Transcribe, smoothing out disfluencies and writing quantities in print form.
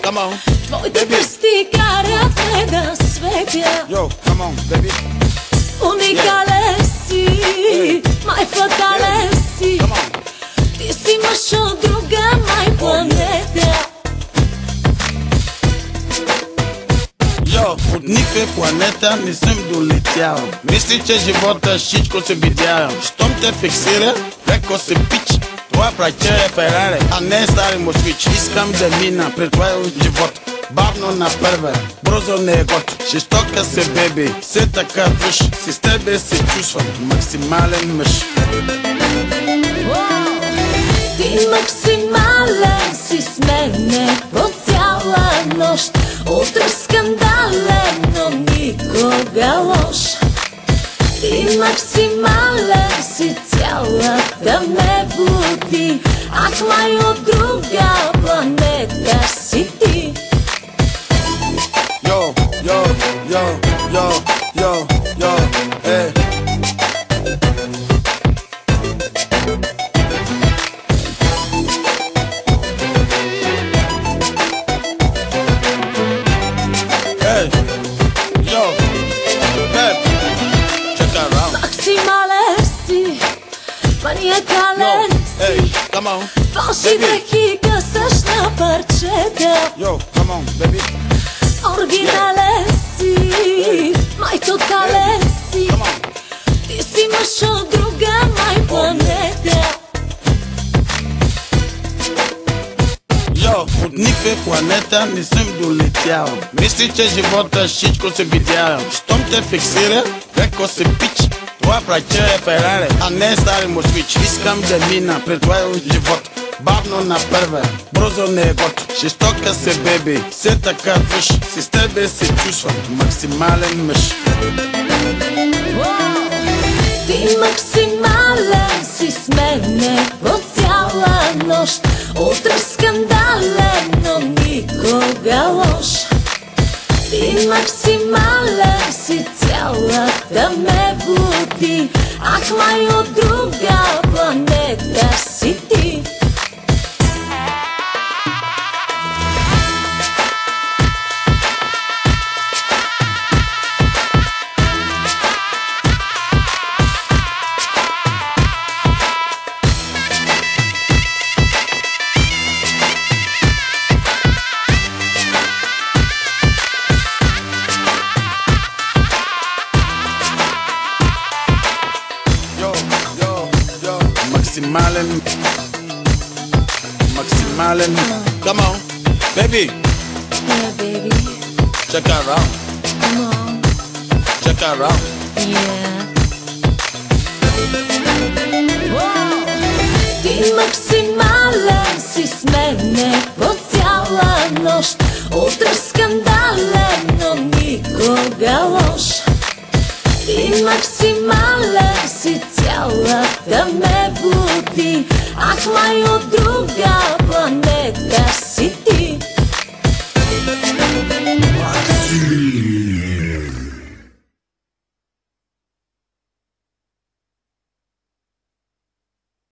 come on. Твоите пръсти карат ме да светя. Yo, come on, baby. Уникален си, май фатален си. Ти си мъж от друга май планета. Йо, от никаква планета не съм долетял. Мисли, че живота всичко се видял. Щом те фиксира, леко се пич. Това праче е Ферари, а не стари москвич. Искам да мина пред твоя живот. Бавно на първа, бързо не е год. Жестока се, беби, все така виж. Си с тебе се чувствам максимален мъж. Ти максимален си с мене по цяла нощ. Утре скандален, но никога лош. Ти максимален си, цялата ме буди. Ах, май от друга планета си ти. Йо, йо, йо, йо, йо, йо, е. Максимален си, маниакален си. Фалшиве и късаш на парчета. Оригинален си, май тотален си. Ти си мъж от друга май планета. От никаква планета не съм долетял. Мисли, че живота всичко се видял. Щом те фиксира, леко се пич. Това праче е Ферари, а не стари москвич. Искам да мина пред твоя живот. Бавно на първа, бързо не е год. Жестока се, беби, все така виж. Си с тебе се чувствам максимален мъж. Ти максимален си с мене по цяла нощ. Утре скандален, но никога лош. Ти максимален си, цялата ме буди. Ах, май от друга планета си ти. Maximalen, Maximalen, come on, baby. Yeah, baby. Check her out. Come on. Check her out. Yeah. Ти максимален си с мене по цяла нощ. Утре скандален, но никога лош. Ти максимален си, цялата ме буди. Ах, май от друга